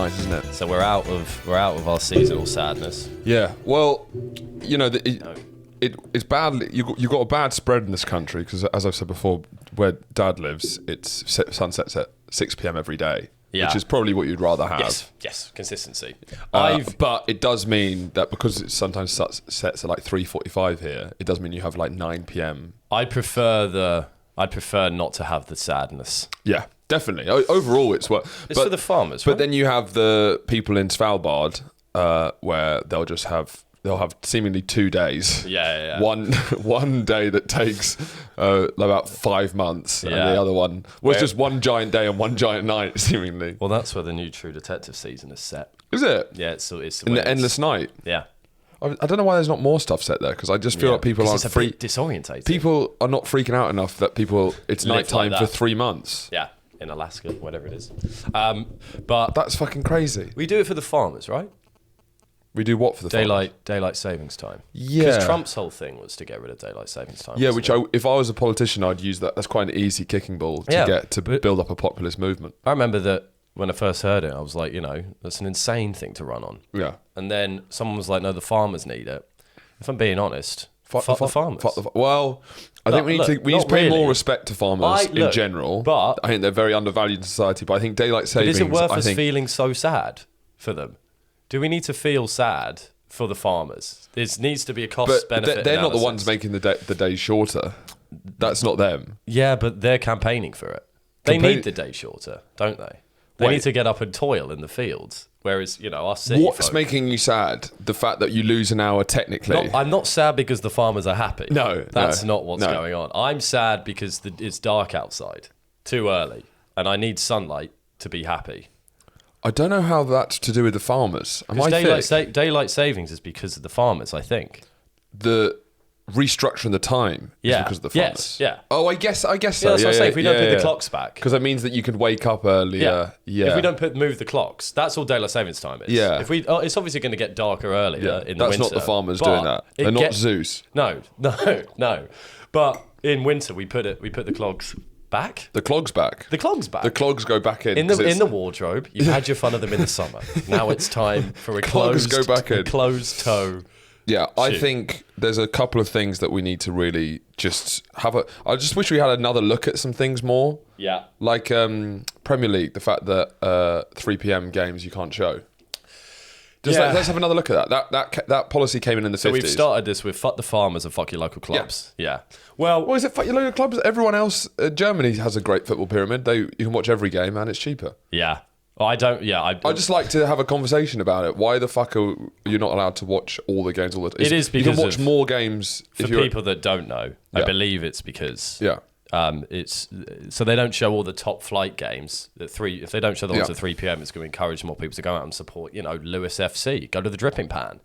nice, isn't it? So we're out of our seasonal sadness. Yeah. Well, you know, it's badly. You've got a bad spread in this country because, as I've said before, where Dad lives, it's sunsets at 6 p.m. every day. Yeah. Which is probably what you'd rather have. Yes, consistency. But it does mean that because it sometimes sets at like 3:45 here, it does mean you have like 9 p.m. I'd prefer not to have the sadness. Yeah, definitely. Overall, it's what. It's for the farmers, But right? then you have the people in Svalbard where they'll have seemingly 2 days. Yeah. One day that takes about 5 months, and the other one was just one giant day and one giant night, seemingly. Well, that's where the new True Detective season is set. Is it? Yeah, it's in the endless night. Yeah. I don't know why there's not more stuff set there, because I just feel like people aren't disorientated. People are not freaking out enough that it's nighttime for 3 months. Yeah, in Alaska, whatever it is. But that's fucking crazy. We do it for the farmers, right? We do what for the farmers? Daylight savings time. Yeah. Because Trump's whole thing was to get rid of daylight savings time. Yeah, if I was a politician, I'd use that. That's quite an easy kicking ball to build up a populist movement. I remember that when I first heard it, I was like, that's an insane thing to run on. Yeah. And then someone was like, no, the farmers need it. If I'm being honest, fuck the farmers. Well, I think we need to pay more respect to farmers in general. But I think they're very undervalued in society. But I think daylight savings. But is it worth us feeling so sad for them? Do we need to feel sad for the farmers? There needs to be a cost-benefit they're not the ones making the day shorter. That's not them. Yeah, but they're campaigning for it. They need the day shorter, don't they? They need to get up and toil in the fields. Whereas, us city What's making you sad? The fact that you lose an hour technically? I'm not sad because the farmers are happy. No. That's not what's going on. I'm sad because it's dark outside. Too early. And I need sunlight to be happy. I don't know how that's to do with the farmers. Daylight savings is because of the farmers, I think. The restructuring the time is because of the farmers. Yes, yeah. Oh, I guess so. Yeah, that's what I'm saying. If we don't put the clocks back. Because that means that you could wake up earlier. Yeah. If we don't move the clocks, that's all daylight savings time is. Yeah. It's obviously going to get darker earlier in the winter. That's not the farmers doing that. They're not Zeus. No. But in winter, we put the clogs back. The clogs back. The clogs back. The clogs go back in. In the wardrobe. You've had your fun of them in the summer. Now it's time for a closed toe. Yeah, I think there's a couple of things that we need to really just have I just wish we had another look at some things more. Yeah. Like Premier League, the fact that 3 p.m. games you can't show. Let's have another look at that. That policy came in the 50s. So we've started this with fuck the farmers and fuck your local clubs. Yeah. Well, is it fuck your local clubs? Everyone else, Germany has a great football pyramid. You can watch every game and it's cheaper. Yeah. Well, I don't. Yeah, I just like to have a conversation about it. Why the fuck are you not allowed to watch all the games all the time? It is because you can watch more games. For people that don't know, I believe it's because it's so they don't show all the top flight games at 3. If they don't show the ones at 3 p.m, it's going to encourage more people to go out and support. Lewis FC, go to the Dripping Pan.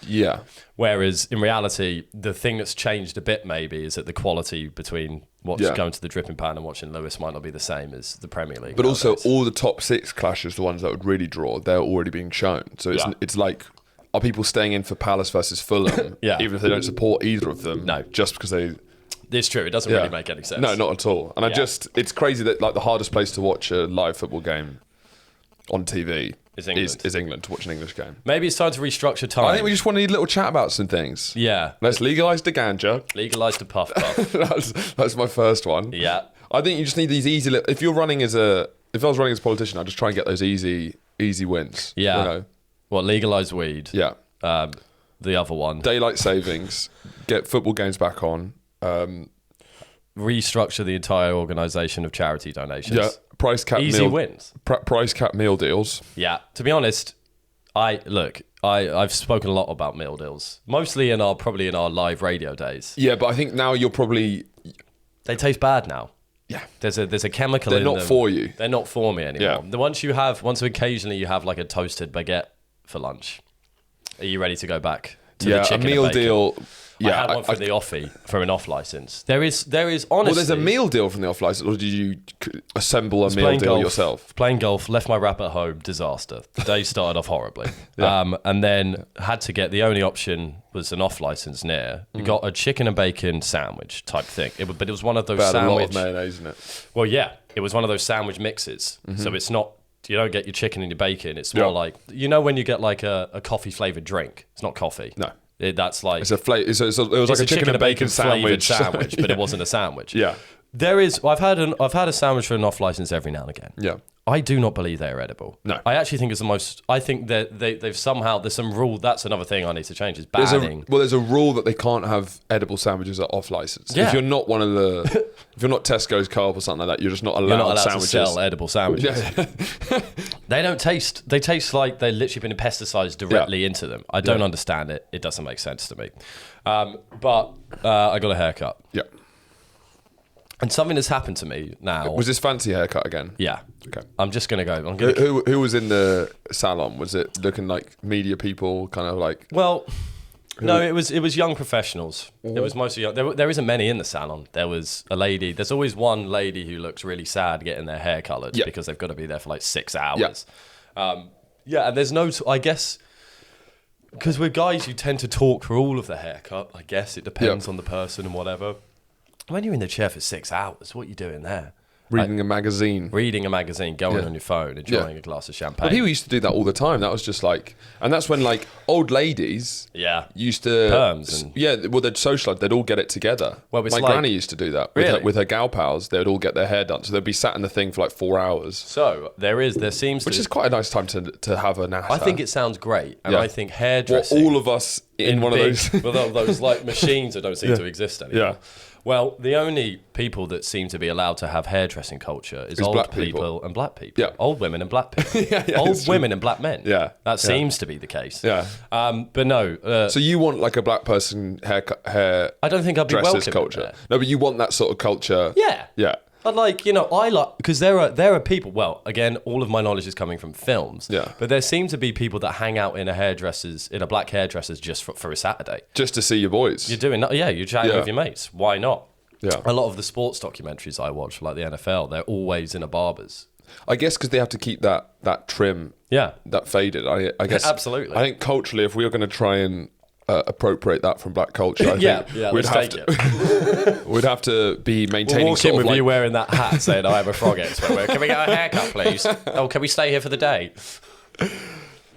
Yeah. Whereas in reality, the thing that's changed a bit maybe is that the quality between going to the Dripping Pan and watching Lewis might not be the same as the Premier League. But also, all the top 6 clashes, the ones that would really draw, they're already being shown. So it's like, are people staying in for Palace versus Fulham, even if they don't support either of them? No. Just because they... It's true. It doesn't really make any sense. No, not at all. And it's crazy that like the hardest place to watch a live football game on TV is England, to watch an English game. Maybe it's time to restructure time. I think we just want to need a little chat about some things. Yeah. Let's legalise the ganja. Legalise the puff puff. That's my first one. Yeah. I think you just need these easy... If I was running as a politician, I'd just try and get those easy wins. Yeah. What, legalise weed? Yeah. The other one. Daylight savings. Get football games back on. Restructure the entire organisation of charity donations. Yeah. Price cap easy wins. Price cap meal deals. Yeah. To be honest, I've spoken a lot about meal deals, mostly probably in our live radio days. Yeah, but I think now you're probably... They taste bad now. Yeah. There's a chemical in them. They're not for you. They're not for me anymore. Yeah. Once occasionally you have like a toasted baguette for lunch, are you ready to go back to the chicken a meal and bacon? Deal... I had one from the offie for an off license. There is honestly. Well, there's a meal deal from the off license, or did you assemble a meal deal yourself? Playing golf, left my wrap at home, disaster. The day started off horribly, and then had to get the only option was an off license near. We got a chicken and bacon sandwich type thing, but it was one of those a lot sandwich. Of mayonnaise in it. Well, yeah, it was one of those sandwich mixes, so it's not you don't get your chicken and your bacon. It's more like, you know, when you get like a coffee flavored drink. It's not coffee. No. That's like it was like a chicken and bacon sandwich, but it wasn't a sandwich. Yeah. I've had a sandwich for an off license every now and again. Yeah. I do not believe they are edible. No. I actually think it's the most. I think that they've somehow, there's some rule. That's another thing I need to change, is banning. There's a rule that they can't have edible sandwiches at off license. Yeah. If you're not one of the, if you're not Tesco's, Co-op or something like that, you're just not allowed, sandwiches. To sell edible sandwiches. Yeah. They don't taste. They taste like they've literally been pesticides directly into them. I don't understand it. It doesn't make sense to me. But I got a haircut. Yeah. And something that's happened to me now. Was this fancy haircut again? Yeah. Okay. I'm just going to go. Who was in the salon? Was it looking like media people, kind of like? Well, no, it was young professionals. It was mostly young. There isn't many in the salon. There was a lady. There's always one lady who looks really sad getting their hair coloured because they've got to be there for like 6 hours. Yeah. And there's no, I guess, because with guys, you tend to talk for all of the haircut. I guess it depends on the person and whatever. When you're in the chair for 6 hours, what are you doing there? Reading a magazine. Going on your phone, enjoying a glass of champagne. Well, people used to do that all the time. That was just like, and that's when like old ladies used to... Perms. They'd socialise, they'd all get it together. Well, my granny used to do that. With her gal pals, they would all get their hair done. So they'd be sat in the thing for like 4 hours. So which is quite a nice time to have a natter. I think it sounds great. And I think hairdressing... Well, all of us in one of those... those like machines that don't seem to exist anymore. Yeah. Well, the only people that seem to be allowed to have hairdressing culture is old people and black people. Yeah. Old women and black people. Old women and black men. Yeah. That seems to be the case. Yeah. But no. So you want like a black person hair I don't think I'd be welcome culture. there. No, but you want that sort of culture. Yeah. Yeah. But like, because there are people, well, again, all of my knowledge is coming from films. Yeah. But there seem to be people that hang out in a black hairdresser's just for a Saturday. Just to see your boys. You're doing that, you're chatting with your mates. Why not? Yeah. A lot of the sports documentaries I watch, like the NFL, they're always in a barber's. I guess because they have to keep that trim, that faded. I guess absolutely. I think culturally, if we were going to try and appropriate that from black culture, I think we'd have to be maintaining. We'll walk in with you wearing that hat, saying, "I am a frog expert. Can we get a haircut, please? Oh, can we stay here for the day?"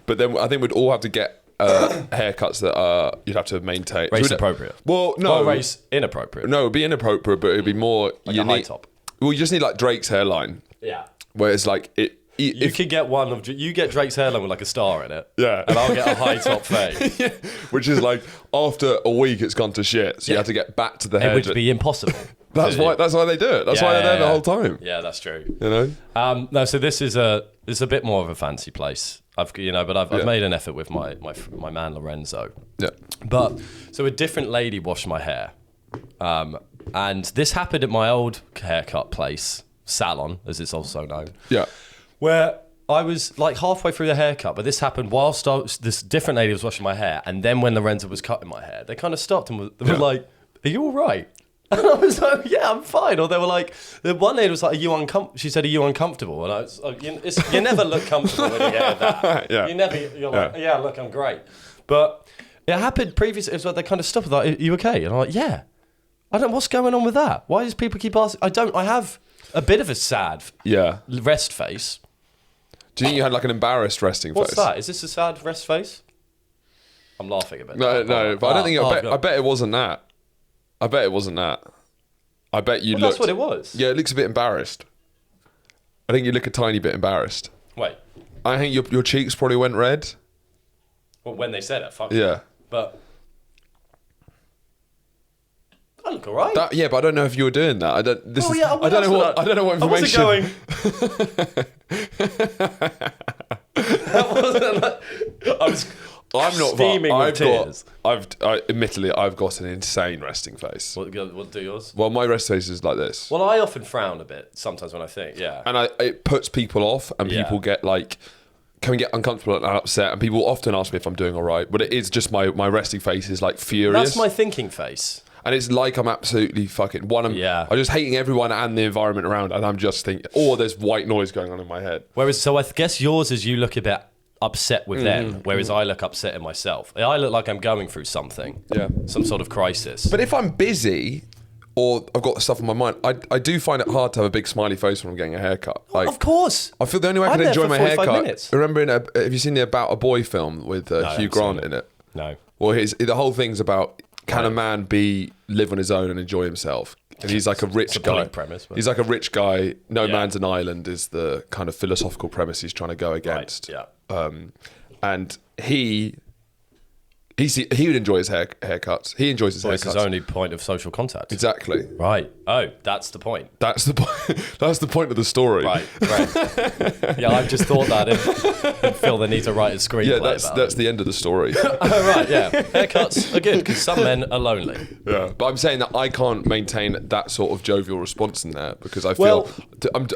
But then I think we'd all have to get haircuts that you'd have to maintain. Race appropriate. Well, no. Race inappropriate. No, it'd be inappropriate, but it'd be more like a high top. Well, you just need like Drake's hairline. Yeah. Where it's like you could get you get Drake's hairline with like a star in it. Yeah. And I'll get a high top fade. Which is like after a week it's gone to shit. So you have to get back to the hair. It would be impossible. That's why they do it. That's why they're there the whole time. Yeah, that's true. You know? No, so this is a bit more of a fancy place. I've made an effort with my man Lorenzo. Yeah. But so a different lady washed my hair. And this happened at my old haircut place, salon, as it's also known. Yeah. Where I was like halfway through the haircut, but this happened whilst this different lady was washing my hair, and then when Lorenzo was cutting my hair, they kind of stopped and were like, "Are you all right?" And I was like, "Yeah, I'm fine." Or they were like, the one lady was like, "Are you uncomfortable?" She said, "Are you uncomfortable?" And I was like, you never look comfortable when you get that. You're like, "Yeah, look, I'm great." But it happened previously. It was like they kind of stopped. Like, "Are you okay?" And I'm like, "Yeah." What's going on with that? Why does people keep asking? I have a bit of a sad rest face. Do you think you had like an embarrassed resting face? What's that? Is this a sad rest face? I'm laughing a bit. No, but I don't think. I bet it wasn't that. I bet it wasn't that. I bet you looked. That's what it was. Yeah, it looks a bit embarrassed. I think you look a tiny bit embarrassed. Wait. I think your cheeks probably went red. Well, when they said it, fuck. Yeah. But I look alright. But I don't know if you were doing that. I don't know what information. I wasn't going. I'm not steaming with tears. Admittedly, I've got an insane resting face. What do yours? Well, my rest face is like this. Well, I often frown a bit sometimes when I think, and it puts people off, and people get can get uncomfortable and upset, and people often ask me if I'm doing all right, but it is just my resting face is like furious. That's my thinking face. And it's like I'm absolutely fucking I'm just hating everyone and the environment around, and I'm just thinking, there's white noise going on in my head. Whereas, so I guess yours is you look a bit upset with them, whereas I look upset in myself. I look like I'm going through something, some sort of crisis. But if I'm busy, or I've got stuff on my mind, I do find it hard to have a big smiley face when I'm getting a haircut. Like, of course. I feel the only way I can enjoy my haircut. Minutes. Remember, have you seen the About a Boy film with Hugh Grant in it? No. Well, the whole thing's about, can a man live on his own and enjoy himself? And he's like a rich guy. Premise, he's like a rich guy. No man's an island is the kind of philosophical premise he's trying to go against. Right. Yeah. And he would enjoy his haircuts. He enjoys his haircuts. It's his only point of social contact. Exactly. Right. Oh, that's the point. That's the point. That's the point of the story. Right. Yeah, I've just thought that and feel the need to write a screenplay. Yeah, that's the end of the story. Oh, right. Yeah. Haircuts are good because some men are lonely. Yeah. But I'm saying that I can't maintain that sort of jovial response in there because I feel I'm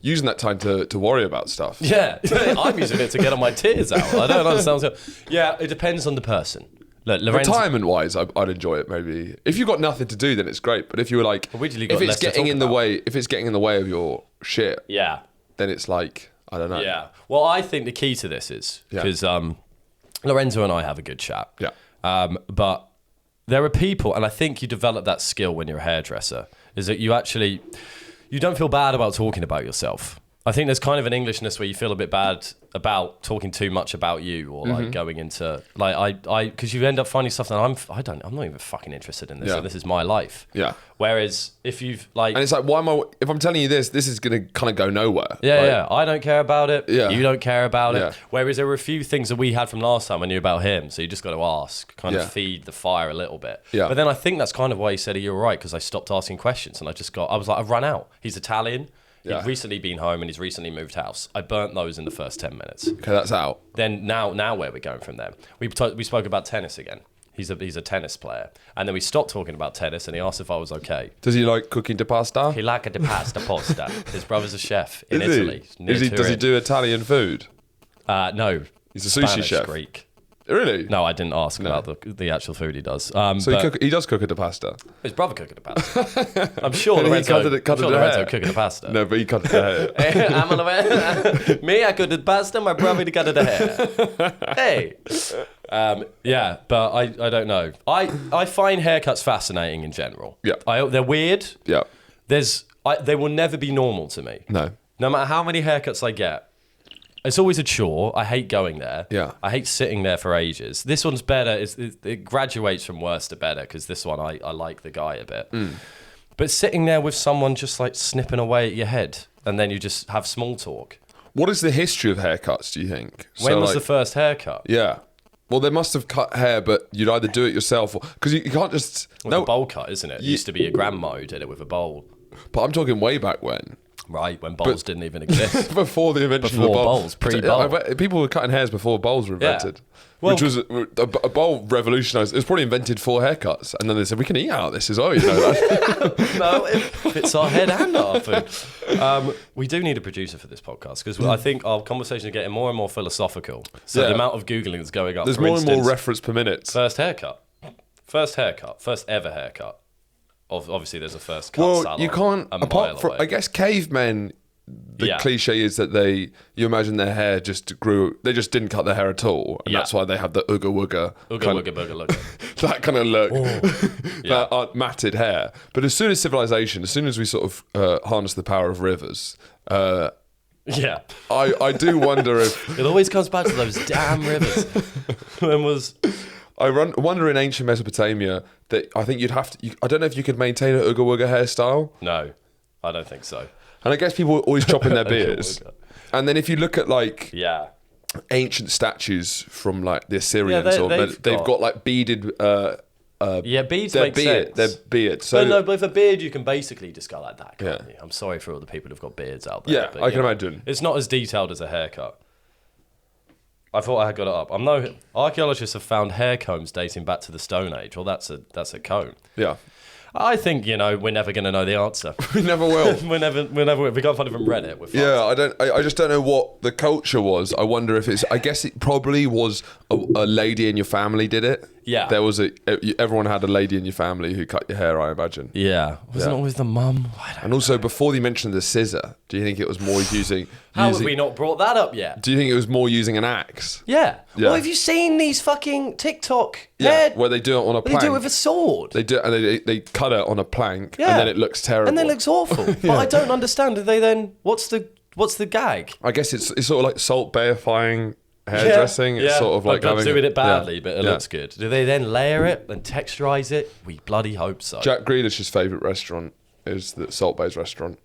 using that time to worry about stuff. Yeah. I'm using it to get on my tears out. I don't understand. Yeah, it depends on the person. Look, retirement-wise, I'd enjoy it. Maybe if you've got nothing to do, then it's great. But if you were like, if it's getting in the way of your shit, then it's like, I don't know. Yeah. Well, I think the key to this is because Lorenzo and I have a good chat. Yeah. But there are people, and I think you develop that skill when you're a hairdresser, is that you don't feel bad about talking about yourself. I think there's kind of an Englishness where you feel a bit bad about talking too much about you, or like going into like because you end up finding stuff that I'm not even fucking interested in this. So this is my life. Yeah. Whereas if you've like, and it's like, if I'm telling you this is gonna kind of go nowhere. Yeah. I don't care about it. Yeah. You don't care about Yeah. it. Whereas there were a few things that we had from last time I knew about him, so you just got to ask, kind of feed the fire a little bit. Yeah. But then I think that's kind of why he said you're right, because I stopped asking questions and I was like, I've run out. He's Italian. He'd recently been home and he's recently moved house. I burnt those in the first 10 minutes. Okay, that's out. Then now where we're going from there? We spoke about tennis again. He's a tennis player. And then we stopped talking about tennis and he asked if I was okay. Does he like cooking de pasta? He like a de pasta. His brother's a chef in Italy. Does he do Italian food? No. He's a sushi Spanish, chef. Greek. Really? No, I didn't ask about the actual food he does. So he does cook a de pasta? His brother cooked a pasta. I'm sure Lorenzo cooked a pasta. No, but he cut the hair. Me, I cooked the pasta. My brother cut the hair. Hey. But I don't know. I find haircuts fascinating in general. Yeah. They're weird. Yeah. They will never be normal to me. No. No matter how many haircuts I get. It's always a chore. I hate going there. Yeah. I hate sitting there for ages. This one's better. It graduates from worse to better because this one I like the guy a bit. But sitting there with someone just like snipping away at your head and then you just have small talk. What is the history of haircuts, do you think? When was the first haircut? Yeah. Well, they must have cut hair, but you'd either do it yourself or... Because you can't just... With a bowl cut, isn't it? It used to be your grandma who did it with a bowl. But I'm talking way back when. Right, when bowls didn't even exist. Before the invention of the bowl. Pre-bowl. People were cutting hairs before bowls were invented. Yeah. Well, which was a bowl revolutionised. It was probably invented for haircuts. And then they said, we can eat out of this as well, you know that. No, it fits our head and our food. We do need a producer for this podcast because I think our conversations are getting more and more philosophical. So the amount of Googling is going up. There's more and more reference per minute. First ever haircut. Obviously, there's a first cut salon. You can't. Apart from, I guess cavemen. The cliche is that you imagine their hair just grew. They just didn't cut their hair at all, and that's why they have the ooga wooga booga look. That kind of look, that matted hair. But as soon as civilization, as soon as we sort of harness the power of rivers, I do wonder if it always comes back to those damn rivers. I wonder in ancient Mesopotamia that I think you'd have to... I don't know if you could maintain an Ooga Wooga hairstyle. No, I don't think so. And I guess people were always chopping their beards. And then if you look at like ancient statues from like the Assyrians, they've got like beaded... beads make sense. They're beards. So, but with a beard, you can basically just go like that, can't you? I'm sorry for all the people who've got beards out there. Yeah, I can imagine. It's not as detailed as a haircut. I thought I had got it up. Archaeologists have found hair combs dating back to the Stone Age. Well, that's a comb. Yeah. I think, we're never going to know the answer. We never will. we never will. If we can't find it from Reddit, we're fucked. Yeah, I just don't know what the culture was. I wonder if I guess it probably was a lady in your family did it. Yeah. There was everyone had a lady in your family who cut your hair, I imagine. Yeah. Wasn't it always the mum? And also, before you mentioned the scissor, do you think it was more using... How have we not brought that up yet? Do you think it was more using an axe? Yeah. Well, have you seen these fucking TikTok hair... where they do it on a plank? They do it with a sword. They do, and they cut cut it on a plank, and then it looks terrible. And then it looks awful. But I don't understand. Do they then? What's the gag? I guess it's sort of like salt bayifying hairdressing. It's sort of like doing it badly, but it looks good. Do they then layer it and texturize it? We bloody hope so. Jack Grealish's favourite restaurant is the Salt Bay's restaurant.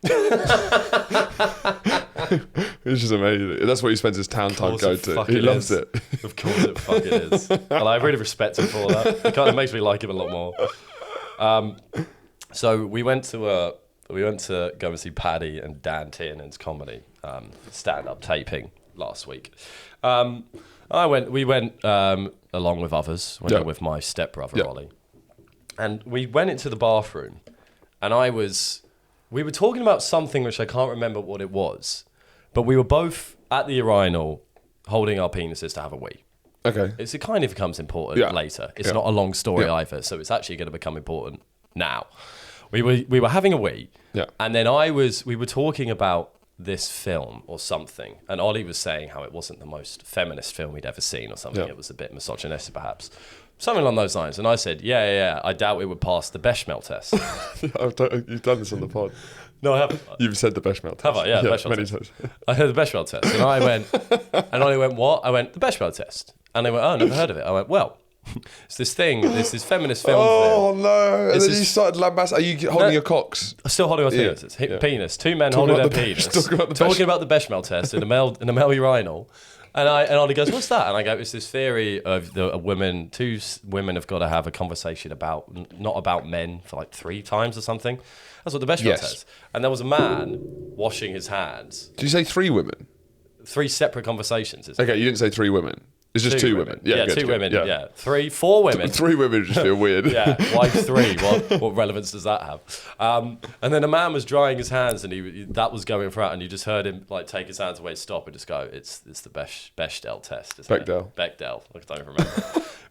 Which is amazing. That's what he spends his town time going to. He loves it. Of course it fucking is. And I really respect him for that. It kind of makes me like him a lot more. So we went to go and see Paddy and Dan Tiernan's comedy stand-up taping last week. We went along with others. Went in with my stepbrother Ollie, and we went into the bathroom, and we were talking about something which I can't remember what it was, but we were both at the urinal holding our penises to have a wee. Okay. It kind of becomes important later. It's not a long story either, so it's actually going to become important now. We were having a wee, and then we were talking about this film or something, and Ollie was saying how it wasn't the most feminist film he'd ever seen or something. It was a bit misogynistic perhaps, something along those lines. And I said, I doubt it would pass the Bechamel test. You've done this on the pod. No, I haven't. You've said the Bechamel test. Have I? Yeah, the Bechamel test. Times. I heard the Bechamel test, and I went, and Ollie went, what? I went, the Bechamel test. And they went, oh, never heard of it. I went, well, it's this thing, this feminist film. Oh, no. And then you started lambasting. Are you holding your cocks? I'm still holding my penis. Penis. Two men holding their penis. Talking about the Bechamel test in a male urinal. And Ollie goes, what's that? And I go, it's this theory of two women have got to have a conversation not about men for like 3 times or something. That's what the Bechamel test. And there was a man washing his hands. Did you say 3 women? 3 separate conversations. Okay, you didn't say 3 women. It's just 2 women. Yeah, good, 2 women. Yeah. 4 women. 3 women just feel weird. Why 3? What relevance does that have? And then a man was drying his hands, and that was going throughout, and you just heard him like take his hands away, stop, and just go, "It's the Bechdel test." Bechdel. Bechdel. I don't remember.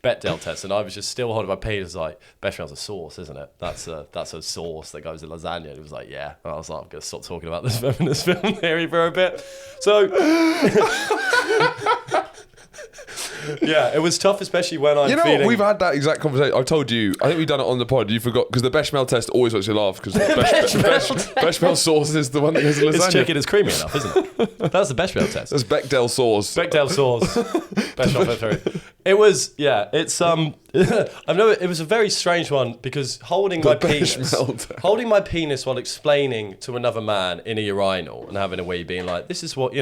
Bechdel test, and I was just still holding my penis like, Bechamel's a sauce, isn't it? That's a sauce that goes in lasagna. And he was like, yeah. And I was like, I'm gonna stop talking about this feminist film theory for a bit. So. Yeah, it was tough, especially when I'm feeling... We've had that exact conversation. I told you, I think we've done it on the pod. You forgot, because the Bechamel test always makes you laugh, because Bechamel sauce is the one that goes in lasagna. It's chicken is creamy enough, isn't it? That's the Bechamel test. That's Bechdel sauce. Bechdel sauce. Bechamel theory. It was, it's... it was a very strange one, because holding my penis while explaining to another man in a urinal and having a wee, being like, this is what,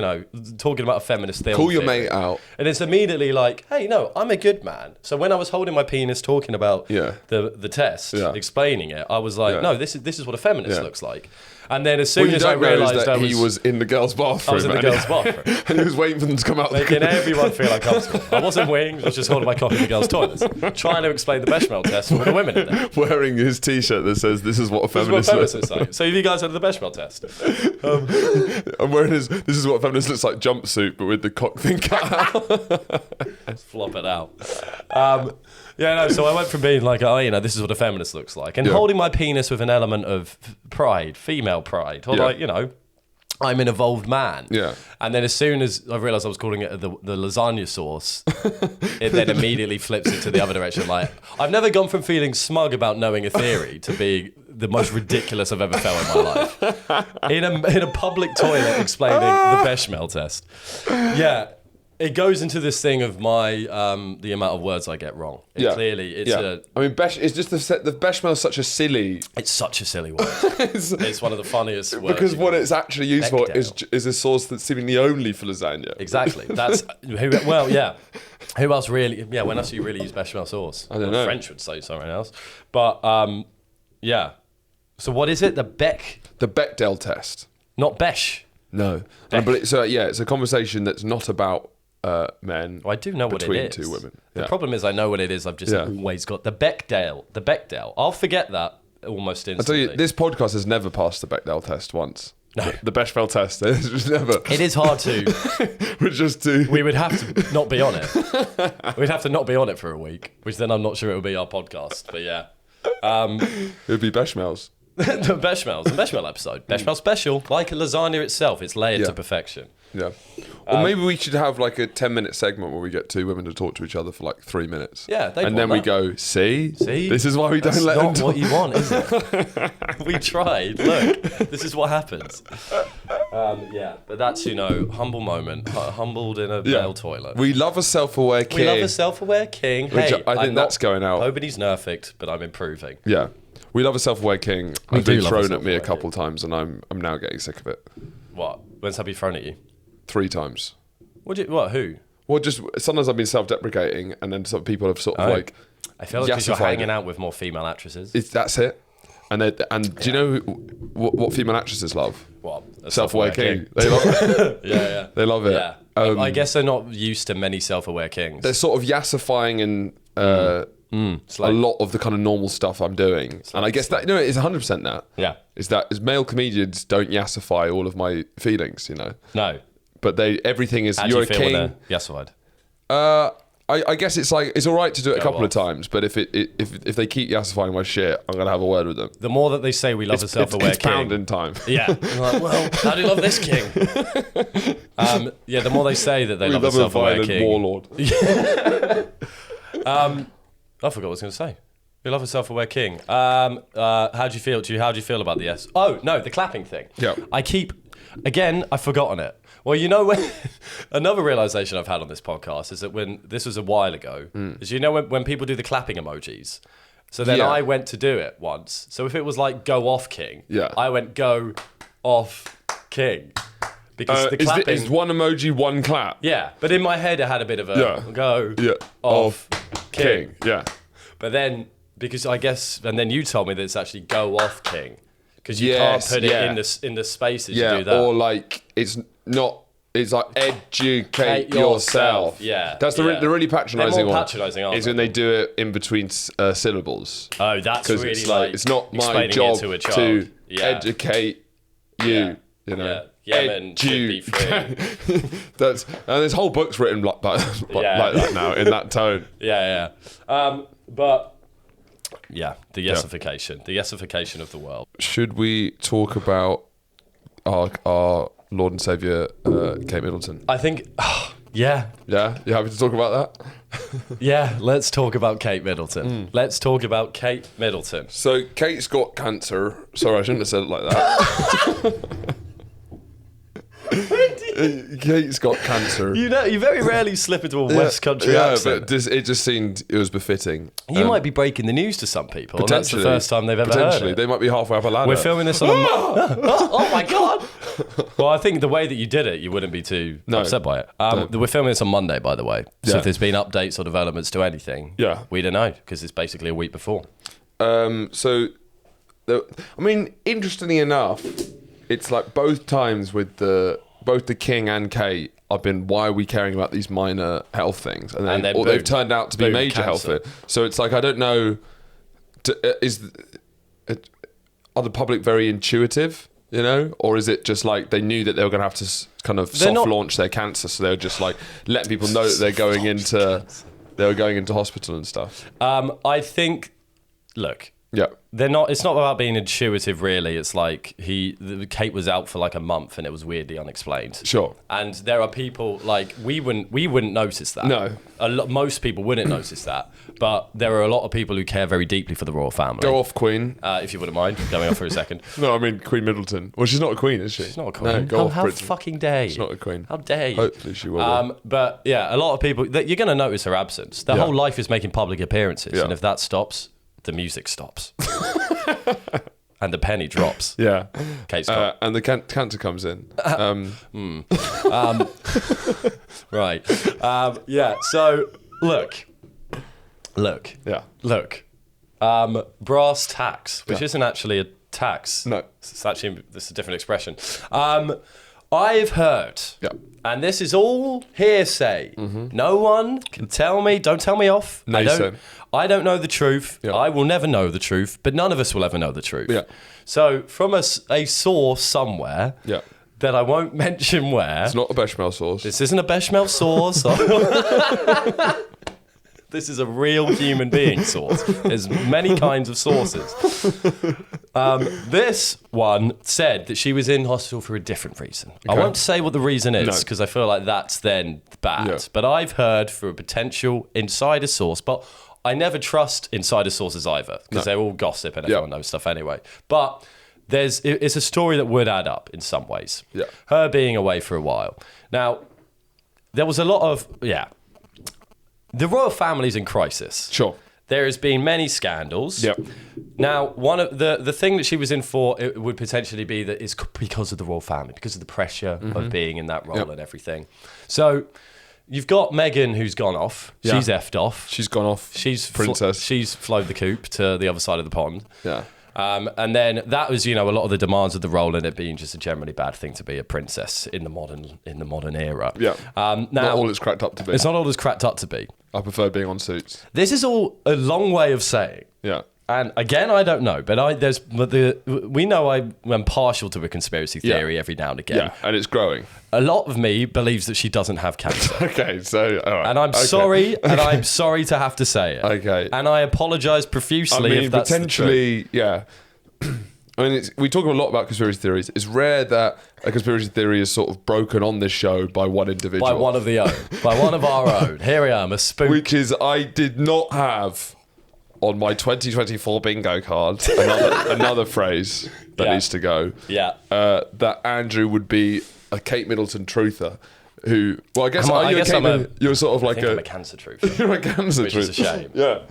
talking about a feminist theory. Call your mate out. And it's immediately like, hey, no, I'm a good man. So when I was holding my penis talking about the test, explaining it, I was like, no, this is what a feminist looks like. And then as soon as I realised that he was in the girls' bathroom. I was in the girls' bathroom. And he was waiting for them to come out. Making everyone feel uncomfortable. I wasn't winging, I was just holding my cock in the girls' toilets. Trying to explain the Bechamel test for the women in there. Wearing his t-shirt that says, this is what a feminist looks like. So have you guys heard of the Bechamel test? I'm wearing his, this is what a feminist looks like jumpsuit, but with the cock thing cut out. Let's flop it out. So I went from being like, this is what a feminist looks like, and holding my penis with an element of pride, female pride, or I'm an evolved man. Yeah. And then as soon as I realised I was calling it the lasagna sauce, it then immediately flips into the other direction. Like, I've never gone from feeling smug about knowing a theory to being the most ridiculous I've ever felt in my life. In a public toilet explaining the Bechamel test. Yeah. It goes into this thing of the amount of words I get wrong. Clearly, it's it's just the Bechamel is such a silly... It's such a silly word. It's one of the funniest words. Because what it's actually used for is a sauce that's seemingly only for lasagna. Exactly. That's... Who else really... Yeah, when else do you really use Bechamel sauce? I don't know. French would say something else. But, So what is it? The Bechdel test. Not Besh. No. But it's a conversation that's not about... men. I do know what it is. Between 2 women. The problem is I know what it is. I've just always got the Bechdel. I'll forget that almost instantly. I tell you, this podcast has never passed the Bechdel test once. No. The Bechamel test. It's just never. It is hard to. We would have to not be on it. We'd have to not be on it for a week, which then I'm not sure it would be our podcast. But yeah. It would be Bechamel's. The Bechamel episode. Bechamel special. Like a lasagna itself, it's layered to perfection. Yeah. Or maybe we should have like a 10-minute segment where we get two women to talk to each other for like 3 minutes. Yeah, and then we go, see, this is why we don't let them talk. That's not what you want, is it? We tried. Look, this is what happens. But that's, humble moment. Humbled in a male toilet. We love a self-aware king. We love a self-aware king. Which hey, I think that's going out. Nobody's perfect, but I'm improving. Yeah. We love a self-aware king. It's been thrown at me a couple of times, and I'm now getting sick of it. What? When's that been thrown at you? 3 times. What? Who? Well, just sometimes I've been self-deprecating, and then some people have sort of like. I feel like because you're hanging out with more female actresses. That's it. And do you know what female actresses love? What? A self-aware king. They love it. Yeah. They love it. Yeah. I guess they're not used to many self-aware kings. They're sort of yassifying and a lot of the kind of normal stuff I'm doing. And I guess that, it's 100% that. Yeah. Is that as male comedians don't yassify all of my feelings, No. But everything is, How you're do you a feel king. when they're yassified? I guess it's like, it's all right to do it a couple of times, but if they keep yassifying my shit, I'm going to have a word with them. The more that they say we love a self-aware it's king. pounding time. Yeah. Like, well, how do you love this king? The more they say that they love a self-aware king. Warlord. I forgot what I was going to say. We love a self-aware king. How do you feel? How do you feel about the yes? Oh, no, the clapping thing. Yeah. I've forgotten it. Well, when another realization I've had on this podcast is that when this was a while ago, is when people do the clapping emojis. So then I went to do it once. So if it was like go off king, I went go off king. Because the clapping is one emoji, one clap. Yeah, but in my head it had a bit of a go off king. Yeah. But then because I guess, and then you told me that it's actually go off king. Because you can't put it in the spaces you do that. Or like it's like educate yourself. Yeah. That's the really patronising one. Patronising, aren't is when they do it in between syllables. Oh, that's really it's like it's not my job to educate you. Yeah. Yemen should be free. And there's whole books written like that now in that tone. Yeah. But the yesification of the world. Should we talk about our Lord and Saviour, Kate Middleton? I think, yeah. Yeah? You happy to talk about that? Yeah, let's talk about Kate Middleton. Let's talk about Kate Middleton. So, Kate's got cancer. Sorry, I shouldn't have said it like that. Kate's got cancer. You very rarely slip into a West Country accent. But it just seemed it was befitting. You might be breaking the news to some people, and that's the first time they've ever heard it. They might be halfway up a ladder. We're filming this on a... Oh my God! Well, I think the way that you did it, you wouldn't be too upset by it. We're filming this on Monday, by the way. So if there's been updates or developments to anything, we don't know, because it's basically a week before. Interestingly enough, it's like both times with both the King and Kate, I've been, why are we caring about these minor health things? And then they've turned out to be major health things. So it's like, I don't know, are the public very intuitive, or is it just like they knew that they were going to have to kind of launch their cancer, so they were just like letting people know that they were going into hospital and stuff? I think, look. Yeah. They're not. It's not about being intuitive, really. It's like Kate was out for like a month, and it was weirdly unexplained. Sure. And there are people like we wouldn't notice that. No. Most people wouldn't notice that, but there are a lot of people who care very deeply for the royal family. Go off, Queen. If you wouldn't mind going off for a second. No, I mean Queen Middleton. Well, she's not a queen, is she? She's not a queen. No, go off, how fucking dare you? She's not a queen. How dare you? Hopefully she will. But yeah, a lot of people. You're going to notice her absence. Their whole life is making public appearances, and if that stops, the music stops. And the penny drops. Yeah. Kate's got. And the cancer comes in. Right. So, look. Yeah. Look. Brass tacks, which isn't actually a tax. No. It's a different expression. I've heard, and this is all hearsay. No one can tell me. Don't tell me off. I don't know the truth. Yeah. I will never know the truth, but none of us will ever know the truth. Yeah. So from a source somewhere that I won't mention where. It's not a Bechamel sauce. This isn't a Bechamel sauce. This is a real human being source. There's many kinds of sources. This one said that she was in hospital for a different reason. Okay. I won't say what the reason is because I feel like that's then bad. Yeah. But I've heard through a potential insider source, but I never trust insider sources either because they're all gossip and everyone knows stuff anyway. But it's a story that would add up in some ways. Yeah. Her being away for a while. Now, there was a lot of, the royal family's in crisis. Sure. There has been many scandals. Yep. Now, one of the thing that she was in for, it would potentially be that it's because of the royal family, because of the pressure of being in that role and everything. So you've got Meghan who's gone off. Yeah. She's effed off. She's gone off. She's princess. She's flown the coop to the other side of the pond. Yeah. And then that was, a lot of the demands of the role and it being just a generally bad thing to be a princess in the modern era. Yeah. Now, not all it's cracked up to be. It's not all it's cracked up to be. I prefer being on Suits. This is all a long way of saying. Yeah. And again, I don't know, but we know I'm partial to a conspiracy theory every now and again. Yeah, and it's growing. A lot of me believes that she doesn't have cancer. Okay, so all right. And I'm sorry, and I'm sorry to have to say it. Okay. And I apologise profusely if that's potentially, yeah. I mean, we talk a lot about conspiracy theories. It's rare that a conspiracy theory is sort of broken on this show by one individual. By one of the own. By one of our own. Here I am, a spook. Which is, I did not have on my 2024 bingo card another phrase that needs to go. Yeah. That Andrew would be a Kate Middleton truther. Who? Well, I guess you're sort of like I'm a cancer truther. You're a cancer truther. Which is a shame. Yeah.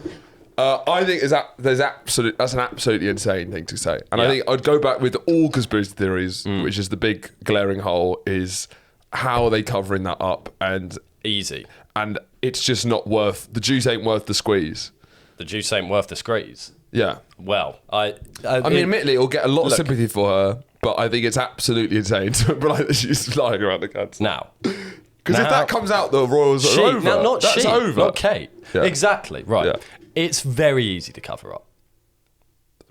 I think that's an absolutely insane thing to say. And I think I'd go back with all conspiracy theories, which is the big glaring hole, is how are they covering that up? And easy. And it's just not worth, the juice ain't worth the squeeze. The juice ain't worth the squeeze. Yeah. Well, I mean, admittedly, it'll get a lot of sympathy for her, but I think it's absolutely insane to like that she's lying around the cancer. Now. Because if that comes out, the royals are over. Now, That's over. Not Kate. Yeah. Exactly, right. Yeah. It's very easy to cover up.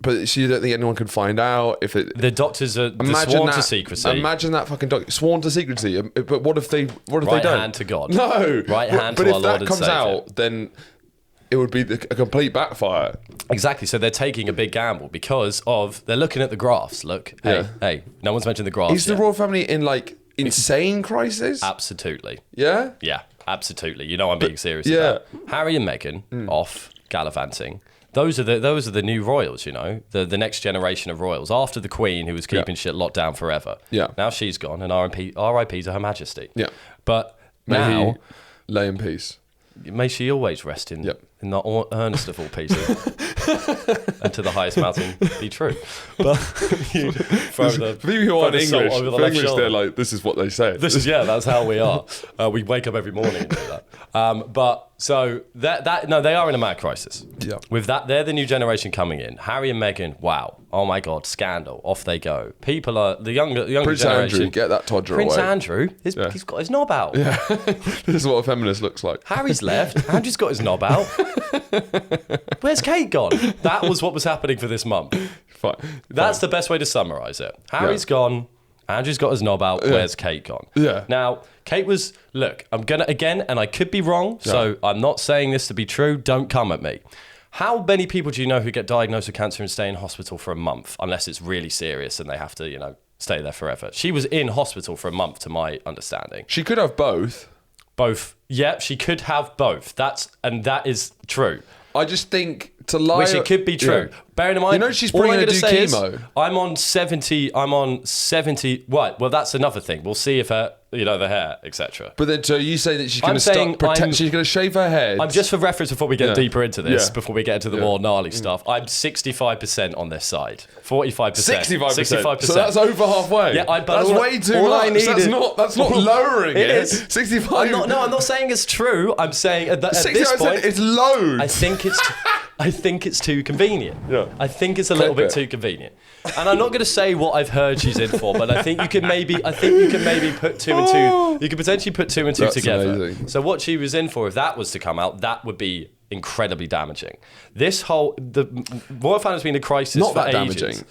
But you don't think anyone can find out if it... The doctors are sworn to secrecy. Imagine that fucking doctor sworn to secrecy. But what if they don't? Right hand to God. No. Right hand to our Lord and Saviour. But if that comes out, then it would be a complete backfire. Exactly. So they're taking a big gamble because they're looking at the graphs. Look, hey, no one's mentioned the graphs. Is the royal family in insane crisis? Absolutely. Yeah? Yeah, absolutely. I'm being serious about Harry and Meghan off gallivanting. Those are the new royals, the next generation of royals after the Queen, who was keeping shit locked down forever. Yeah. Now she's gone, and RIP to Her Majesty. Yeah. But now, lay in peace. May she always rest in the earnest of all pieces, and to the highest mountain be true. But for people who aren't English, they're like, this is what they say. That's how we are. We wake up every morning and do that. But so they are in a mad crisis. Yeah. With that, they're the new generation coming in. Harry and Meghan, wow, oh my God, scandal, off they go. People are the younger Prince generation. Andrew, get that todger Prince away. Andrew, he's got his knob out. Yeah. This is what a feminist looks like. Harry's left. Andrew's got his knob out. Where's Kate gone? That was what was happening for this month. Fine. That's the best way to summarise it. Harry's gone. Andrew's got his knob out. Where's Kate gone? Yeah. Now, Kate was, look, I'm going to, again, and I could be wrong, so I'm not saying this to be true. Don't come at me. How many people do you know who get diagnosed with cancer and stay in hospital for a month, unless it's really serious and they have to, stay there forever? She was in hospital for a month, to my understanding. She could have both. Both. Yeah, she could have both. That is true. I just think to lie... Which it could be true. Yeah. Bearing in mind... she's probably going to do chemo. I'm on 70... Right, well, that's another thing. We'll see if her... the hair, etc. But then, so you say that she's going to she's going to shave her head. I'm just for reference before we get deeper into this, before we get into the more gnarly stuff. I'm 65% on this side, 45%, 65%. So that's over halfway. Yeah, that's way too much. That's not lowering it. It is 65. I'm not saying it's true. I'm saying at this point, it's low. I think it's too convenient. Yeah. I think it's a little bit too convenient. And I'm not going to say what I've heard she's in for, but I think you can maybe put two and two. You could potentially put two and two together. Amazing. So what she was in for, if that was to come out, that would be incredibly damaging. The royal family's been in crisis for ages. Damaging.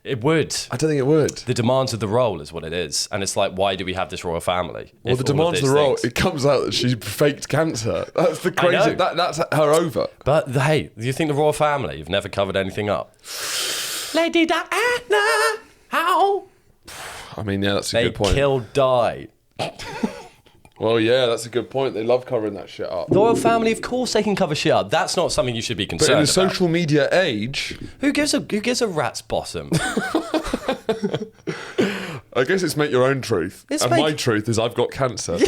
It would. I don't think it would. The demands of the role is what it is. And it's like, why do we have this royal family? Well, the demands of the role, it comes out that she faked cancer. That's the crazy... That's her over. But, hey, do you think the royal family have never covered anything up? Lady Diana, how? I mean, yeah, that's a good point. They killed Di. Well, yeah, that's a good point. They love covering that shit up. The royal family, of course they can cover shit up. That's not something you should be concerned about. But in the social media age... Who gives a rat's bottom? I guess it's make your own truth. My truth is I've got cancer.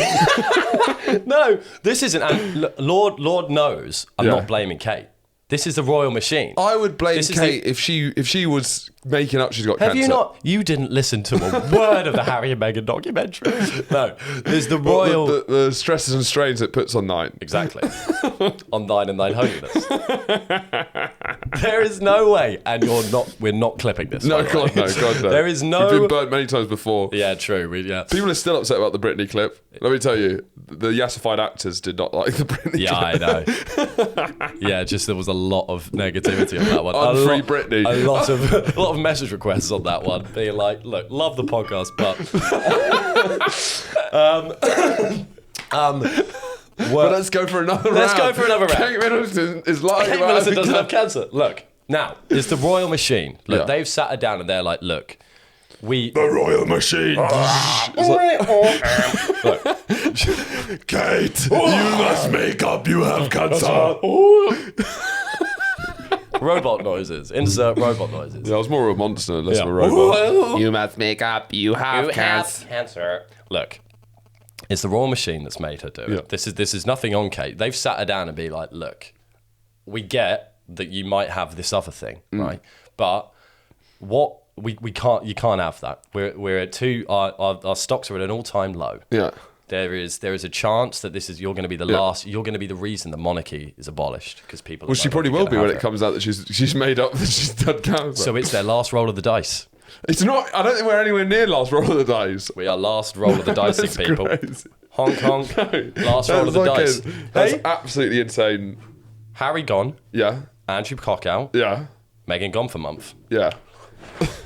No, this isn't. And Lord knows I'm not blaming Kate. This is the royal machine. I would blame Kate if she was making up she's got cancer. Have you not? You didn't listen to a word of the Harry and Meghan documentary. No, there's the royal... The stresses and strains it puts on 9. Exactly. On 9 and 9 holiness. There is no way, and we're not clipping this. No, God no. There is no... We've been burnt many times before. Yeah, true. People are still upset about the Britney clip. Let me tell you, the yassified actors did not like the Britney clip. Yeah, I know. Yeah, just there was a lot of negativity on that one. Unfree Britney. A lot of message requests on that one, being like, "Look, love the podcast, but." But let's go for another round. Let's go for another round. Kate Middleton is lying Kate about Middleton doesn't have cancer. Look, now it's the royal machine. Look, they've sat her down and they're like, "Look, the royal machine." Look, Kate, you must make up. You have cancer. Robot noises. Insert robot noises. Yeah, I was more of a monster, less of a robot. You must make up. You have cancer. Look, it's the royal machine that's made her do it. Yeah. This is nothing on Kate. They've sat her down and be like, look, we get that you might have this other thing, right? But what you can't have that. We're at our stocks are at an all-time low. Yeah. There is a chance that you're going to be the last. You're going to be the reason the monarchy is abolished because people. Well, she probably will be when it comes out that she's made up that she's done cancer. So it's their last roll of the dice. It's not. I don't think we're anywhere near last roll of the dice. We are last roll of the dicing, people. Crazy. Honk honk. No, last roll of the dice. That's absolutely insane. Harry gone. Yeah. Andrew cock out. Yeah. Meghan gone for a month. Yeah.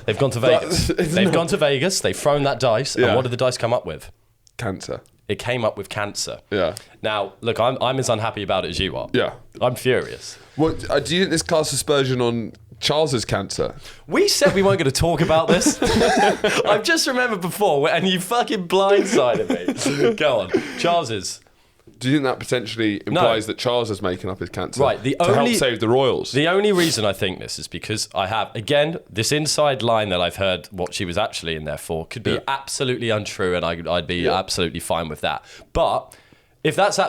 They've gone to Vegas. They've gone to Vegas. They've thrown that dice. Yeah. And what did the dice come up with? Cancer. It came up with cancer. Yeah. Now, look, I'm as unhappy about it as you are. Yeah. I'm furious. What do you think this casts aspersion on Charles's cancer? We said we weren't going to talk about this. I've just remembered before, and you fucking blindsided me. Go on. Charles's. Do you think that potentially implies that Charles is making up his cancer? Right. To help save the royals. The only reason I think this is because I have, again, this inside line that I've heard what she was actually in there for could be absolutely untrue, and I'd be absolutely fine with that. But if that's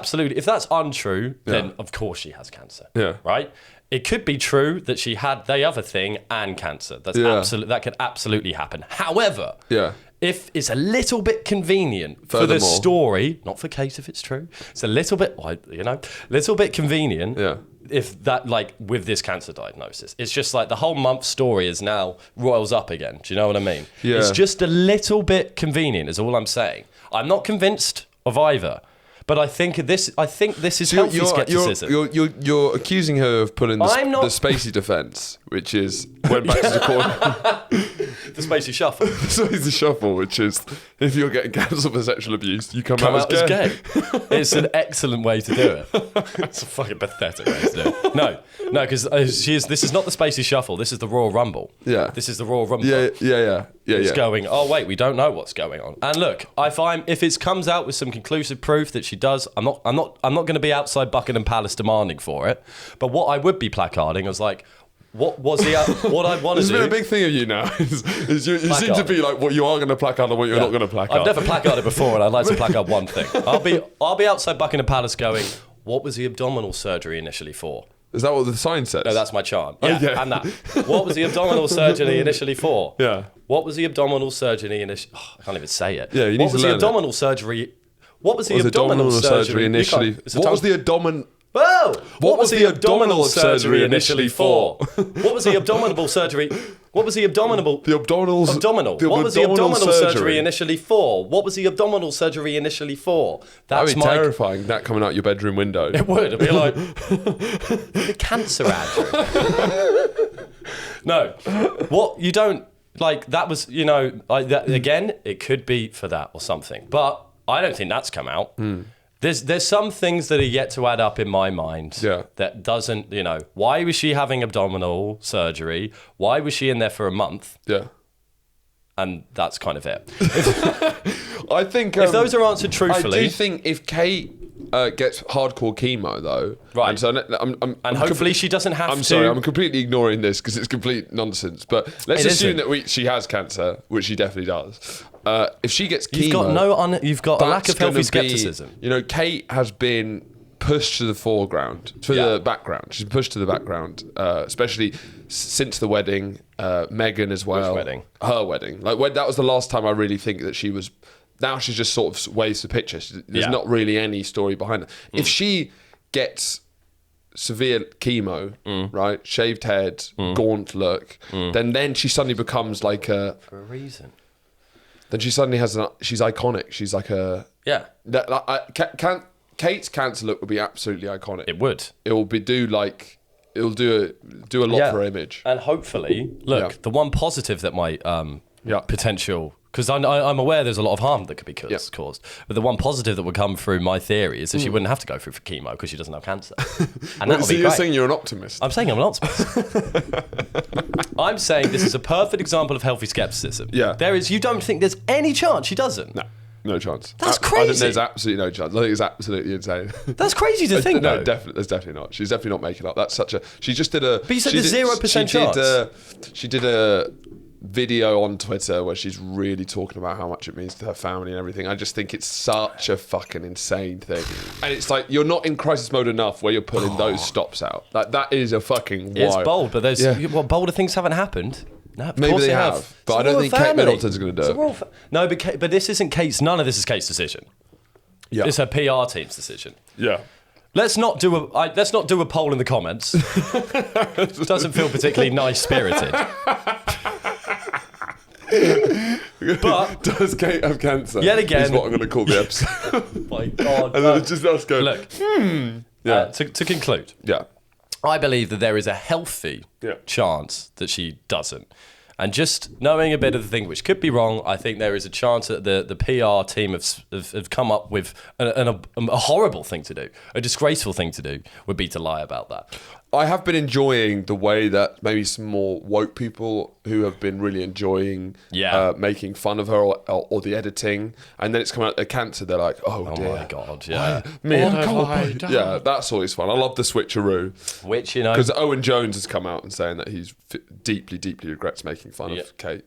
untrue, then of course she has cancer. Yeah. Right? It could be true that she had the other thing and cancer. That could absolutely happen. However, if it's a little bit convenient for the story, not for Kate if it's true, it's a little bit, little bit convenient. Yeah. If that, like, with this cancer diagnosis, it's just like the whole month story is now royals up again. Do you know what I mean? Yeah. It's just a little bit convenient, is all I'm saying. I'm not convinced of either. But I think this is healthy skepticism. You're accusing her of pulling the Spacey defence, which is went back to the corner. The Spacey shuffle. The Spacey shuffle, which is if you're getting cancelled for sexual abuse, you come out as gay. It's an excellent way to do it. It's a fucking pathetic way to do it. No, because this is not the Spacey shuffle. This is the Royal Rumble. Yeah. This is the Royal Rumble. Yeah. It's going, oh wait, we don't know what's going on. And look, if it comes out with some conclusive proof that she does, I'm not going to be outside Buckingham Palace demanding for it. But what I would be placarding is like, what I want to do. There's been a big thing of you now. is you seem to be like what you are going to placard and what you're not going to placard. I've never placarded before, and I'd like to placard one thing. I'll be outside Buckingham Palace going, what was the abdominal surgery initially for? Is that what the sign says? No, that's my chant. Yeah, okay. And that. What was the abdominal surgery initially for? Yeah. What was the abdominal surgery initially? I can't even say it. Yeah, you need to learn abdominal surgery? What was the abdominal surgery initially? What was the abdomen? Whoa! What was the abdominal surgery initially for? What was the abdominal surgery? What was the abdominal? The abdominals. Abdominal. What was the abdominal surgery initially for? What was the abdominal surgery initially for? That'd be terrifying. That coming out your bedroom window. It would. It'd be like the cancer ad. No. What you don't. Like, that was, again, it could be for that or something. But I don't think that's come out. There's some things that are yet to add up in my mind that doesn't, why was she having abdominal surgery? Why was she in there for a month? Yeah. And that's kind of it. I think... if those are answered truthfully... I do think if Kate gets hardcore chemo, though... Right. And, so and hopefully she doesn't have to... I'm sorry, I'm completely ignoring this because it's complete nonsense. But let's assume that she has cancer, which she definitely does. If she gets chemo... You've got a lack of healthy skepticism. Kate has been pushed to the foreground, the background. She's pushed to the background, especially since the wedding. Meghan as well. Which wedding? Her wedding. That was the last time I really think that she was... Now she's just sort of waves the picture. There's not really any story behind it. If she gets severe chemo, right, shaved head, gaunt look, then she suddenly becomes like a... For a reason. Then she suddenly she's iconic. She's like a... Yeah. Kate's cancer look would be absolutely iconic. It would. It will do a lot for her image. And hopefully, the one positive that might potential... Because I'm aware there's a lot of harm that could be caused. But the one positive that would come through my theory is that she wouldn't have to go through for chemo because she doesn't have cancer. And that would be you're great. saying you're an optimist? I'm saying I'm an optimist. I'm saying this is a perfect example of healthy skepticism. Yeah. You don't think there's any chance she doesn't? No chance. That's crazy. I think there's absolutely no chance. I think it's absolutely insane. That's crazy to think, though. No, there's definitely not. She's definitely not making up. That's such a... She just did a... But you said there's 0% chance. She did a video on Twitter where she's really talking about how much it means to her family and everything. I just think it's such a fucking insane thing. And it's like, you're not in crisis mode enough where you're pulling those stops out. Like, that is a fucking wild... It's bold, but there's... bolder things haven't happened. No, of maybe course they have. But I don't think Kate Middleton's going to do it. No, but this isn't Kate's... None of this is Kate's decision. Yeah. It's her PR team's decision. Yeah. Let's not do a poll in the comments. It doesn't feel particularly nice-spirited. But does Kate have cancer? Yet again, is what I'm going to call the episode. Oh my God! And then just us go. Look, to conclude, I believe that there is a healthy chance that she doesn't. And just knowing a bit of the thing, which could be wrong, I think there is a chance that the PR team have come up with a horrible thing to do, a disgraceful thing to do, would be to lie about that. I have been enjoying the way that maybe some more woke people who have been really enjoying making fun of her or the editing, and then it's come out their cancer, they're like, oh dear. My God, yeah, that's always fun. I love the switcheroo. Which, because Owen Jones has come out and saying that he's deeply, deeply regrets making fun of Kate,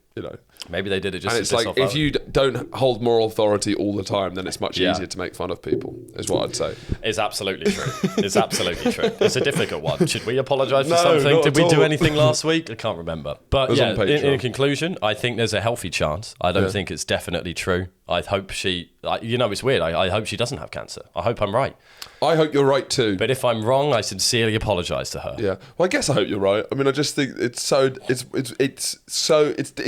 Maybe they did it just and it's like, if you don't hold moral authority all the time, then it's much easier to make fun of people, is what I'd say. It's absolutely true. It's absolutely true. It's a difficult one. Should we apologise for something? Did we do anything last week? I can't remember. But in conclusion, I think there's a healthy chance. I don't think it's definitely true. I hope she... it's weird. I hope she doesn't have cancer. I hope I'm right. I hope you're right too. But if I'm wrong, I sincerely apologise to her. Yeah. Well, I guess I hope you're right. I mean, I just think it's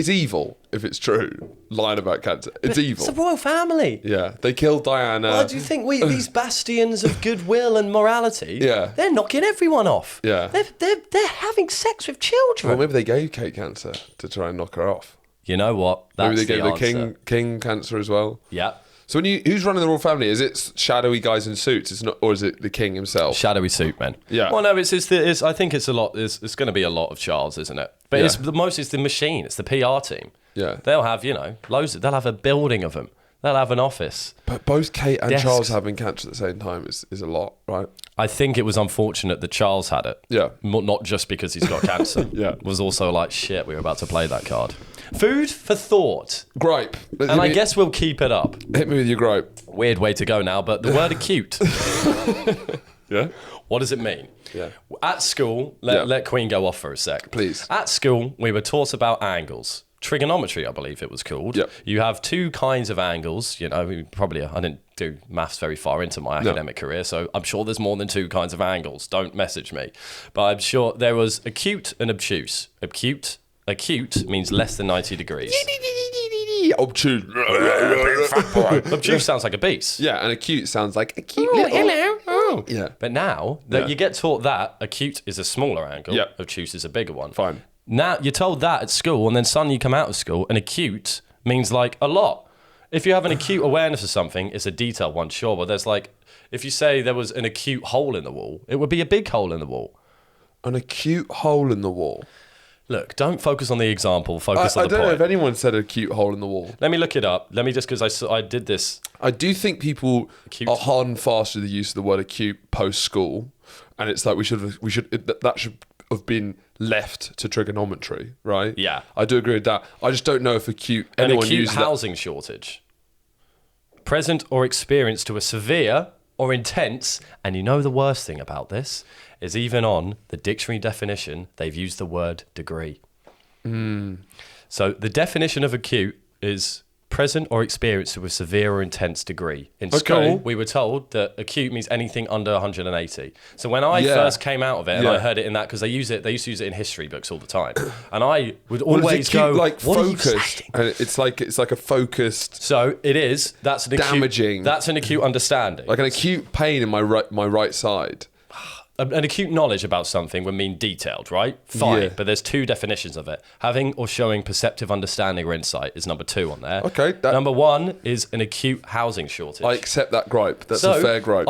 evil if it's true. Lying about cancer. It's evil. It's a royal family. Yeah. They killed Diana. Why do you think these bastions of goodwill and morality? Yeah. They're knocking everyone off. Yeah. They're having sex with children. Well, maybe they gave Kate cancer to try and knock her off. You know what? That's maybe they gave the king cancer as well. Yeah. So who's running the royal family? Is it shadowy guys in suits? It's not, or is it the king himself? Shadowy suit men. Yeah. Well, no, I think it's a lot. It's going to be a lot of Charles, isn't it? But it's the machine. It's the PR team. Yeah. They'll have loads. They'll have a building of them. They'll have an office. But both Kate and Charles having cancer at the same time is a lot, right? I think it was unfortunate that Charles had it. Yeah. Not just because he's got cancer. Yeah. It was also like, shit, we were about to play that card. Food for thought. Gripe. And I guess we'll keep it up. Hit me with your gripe. Weird way to go now, but the word acute. Yeah. What does it mean? Yeah. At school, let Queen go off for a sec. Please. At school, we were taught about angles. Trigonometry, I believe it was called. Yep. You have two kinds of angles. I didn't do maths very far into my academic career, so I'm sure there's more than two kinds of angles. Don't message me. But I'm sure there was acute and obtuse. Acute means less than 90 degrees. Obtuse. Obtuse sounds like a beast. Yeah, and acute sounds like acute. Hello. Oh. Yeah. But now that you get taught that acute is a smaller angle, obtuse is a bigger one. Fine. Now you're told that at school, and then suddenly you come out of school, and acute means like a lot. If you have an acute awareness of something, it's a detailed one, sure, but there's like, if you say there was an acute hole in the wall, it would be a big hole in the wall. An acute hole in the wall. Look, don't focus on the example, focus on the point. I don't know if anyone said acute hole in the wall. Let me look it up. Let me just, because I did this. I do think people are hard and fast with the use of the word acute post-school, and it's like that should have been left to trigonometry, right? Yeah. I do agree with that. I just don't know if anyone an acute uses housing shortage. Present or experienced to a severe or intense, and you know the worst thing about this is even on the dictionary definition, they've used the word degree. So the definition of acute is present or experienced to a severe or intense degree. In school, we were told that acute means anything under 180. So when I first came out of it, and I heard it in that, because they used to use it in history books all the time, and I would always go, like what focused, and it's like a focused. So it is. That's an damaging. That's an acute understanding. Like an acute pain in my right side. An acute knowledge about something would mean detailed, right? Fine, but there's two definitions of it. Having or showing perceptive understanding or insight is number 2 on there. Okay. Number 1 is an acute housing shortage. I accept that gripe. That's a fair gripe.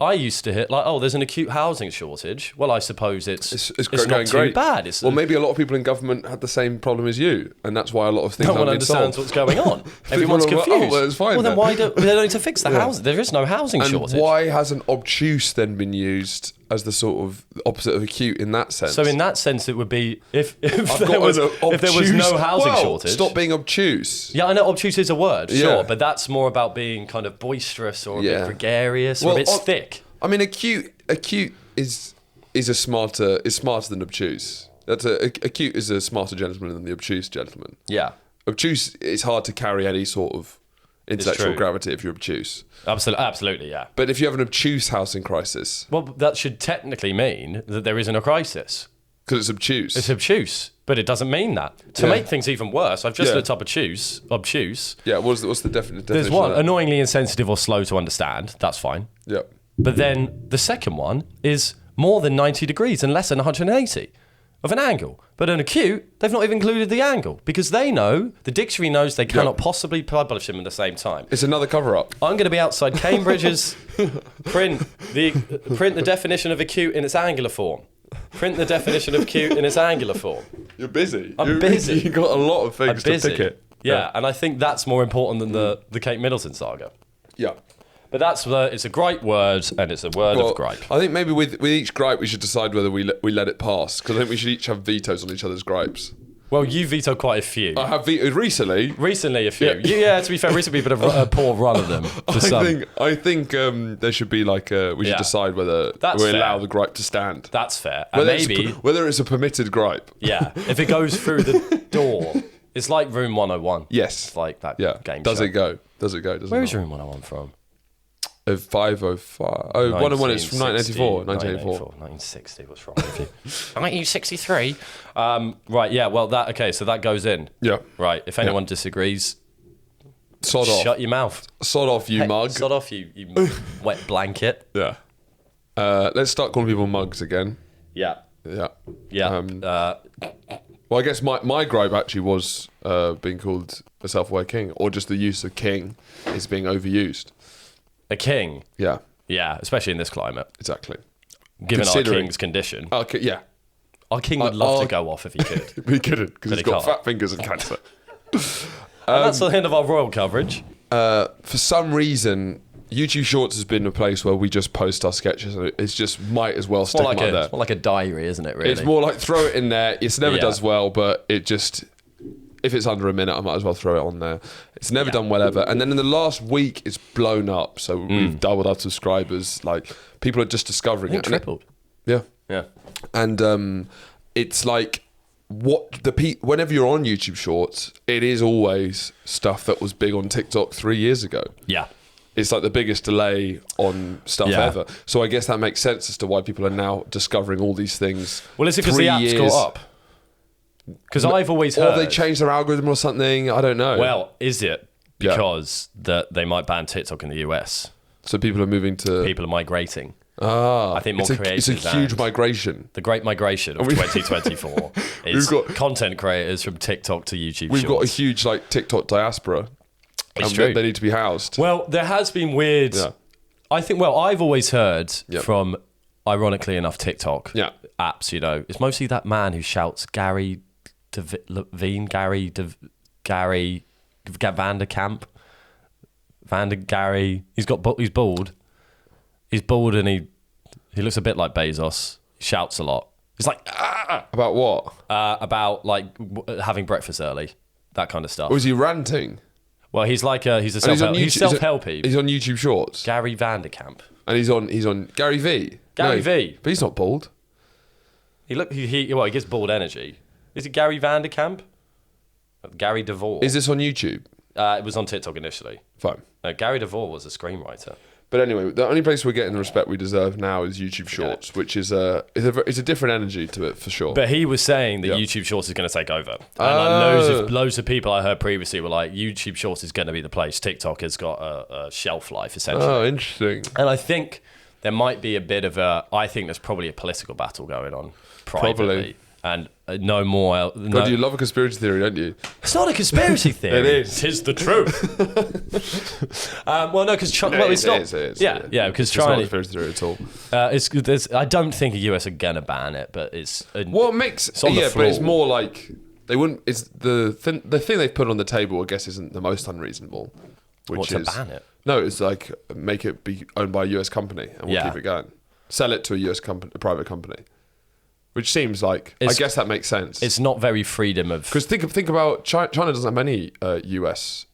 I used to hear like, oh, there's an acute housing shortage. Well, I suppose it's not too great. bad. Maybe a lot of people in government had the same problem as you, and that's why a lot of things no one understands what's going on. Everyone's confused. Oh, well, it's fine. Well, then why don't they need to fix the housing? There is no housing shortage. And why hasn't obtuse then been used as the sort of opposite of acute in that sense? So in that sense, it would be if there was no housing shortage. Stop being obtuse. Yeah, I know obtuse is a word, sure, but that's more about being kind of boisterous or a bit gregarious or a bit thick. I mean, acute is smarter than obtuse. Acute is a smarter gentleman than the obtuse gentleman. Yeah, obtuse is hard to carry any sort of intellectual gravity if you're obtuse. Absolutely, yeah. But if you have an obtuse housing crisis, well, that should technically mean that there isn't a crisis because it's obtuse. It's obtuse, but it doesn't mean that. To make things even worse, I've just looked up obtuse. Yeah, what's the definition? There's one, annoyingly insensitive or slow to understand. That's fine. Yeah. But then the second one is more than 90 degrees and less than 180 of an angle. But an acute, they've not even included the angle because they know, the dictionary knows they cannot possibly publish them at the same time. It's another cover-up. I'm going to be outside Cambridge's print the definition of acute in its angular form. Print the definition of acute in its angular form. You're busy. I'm busy. You've got a lot of things to pick it. Yeah, and I think that's more important than the Kate Middleton saga. Yeah. But it's a great word, and it's a word of gripe. I think maybe with each gripe, we should decide whether we let it pass, because I think we should each have vetoes on each other's gripes. Well, you vetoed quite a few. I have vetoed recently. Recently, a few. Yeah, to be fair, recently we've had a poor run of them. I think there should be we should decide whether we allow the gripe to stand. That's fair. Whether it's a permitted gripe. Yeah, if it goes through the door. It's like Room 101. Yes. It's like that game Does show. it go? Where is Room 101 from? 505. Oh, 101 is from 1984. 1960. What's wrong with you? 1963. Right, yeah, well, so that goes in. Yeah. Right, if anyone disagrees, sod off. Shut your mouth. Sod off, you mug. Sod off, you wet blanket. Yeah. Let's start calling people mugs again. Yeah. Yeah. Yeah. Well, I guess my gripe actually was being called a self-aware king, or just the use of king is being overused. A king? Yeah. Yeah, especially in this climate. Exactly. Given our king's condition. Okay, yeah. Our king would love to go off if he could. He couldn't, because he's got fat fingers and cancer. And that's the end of our royal coverage. For some reason, YouTube Shorts has been a place where we just post our sketches, and it's just might as well stick them up there. It's more like a diary, isn't it, really? It's more like throw it in there. It never does well, but it just... If it's under a minute, I might as well throw it on there. It's never done well ever. And then in the last week, it's blown up. So we've doubled our subscribers. Like, people are just discovering it. Tripled. Yeah. Yeah. And it's like, whenever you're on YouTube Shorts, it is always stuff that was big on TikTok 3 years ago. Yeah. It's like the biggest delay on stuff ever. So I guess that makes sense as to why people are now discovering all these things. Well, is it because the app's got up? Because I've always heard... Or they changed their algorithm or something. I don't know. Well, is it because that they might ban TikTok in the US? So people are moving to... People are migrating. I think more creators. It's a huge migration. The great migration of 2024 is content creators from TikTok to YouTube. We've got a huge TikTok diaspora. It's true. They need to be housed. Well, there has been weird. Yeah. I think. Well, I've always heard from, ironically enough, TikTok apps. It's mostly that man who shouts Gary Van der Kamp. He's bald. He's bald and he looks a bit like Bezos. He shouts a lot. He's like, ah! About what? About having breakfast early, that kind of stuff. Or is he ranting? Well, he's self-help. He's self-helpy. He's on YouTube Shorts. Gary Van der Kamp. And he's on Gary V. Gary V. But he's not bald. He gets bald energy. Is it Gary Van der Kamp? Gary DeVore. Is this on YouTube? It was on TikTok initially. Fine. Gary DeVore was a screenwriter. But anyway, the only place we're getting the respect we deserve now is YouTube Shorts, which is it's a different energy to it for sure. But he was saying that YouTube Shorts is going to take over. And loads of people I heard previously were like, YouTube Shorts is going to be the place. TikTok has got a shelf life, essentially. Oh, interesting. And I think there might be a bit of I think there's probably a political battle going on privately. Probably. And no more. God, you love a conspiracy theory, don't you? It's not a conspiracy theory. It is. It is the truth. Well, no, because it is. Yeah, because China. It's not a conspiracy theory at all. I don't think the US are gonna ban it, but it's. But it's more like they wouldn't. It's the thing they've put on the table. I guess isn't the most unreasonable. Which is to ban it? No, it's like make it be owned by a US company and we'll keep it going. Sell it to a US company, a private company. Which seems like, I guess that makes sense. It's not very freedom of... Because think about, China doesn't have any US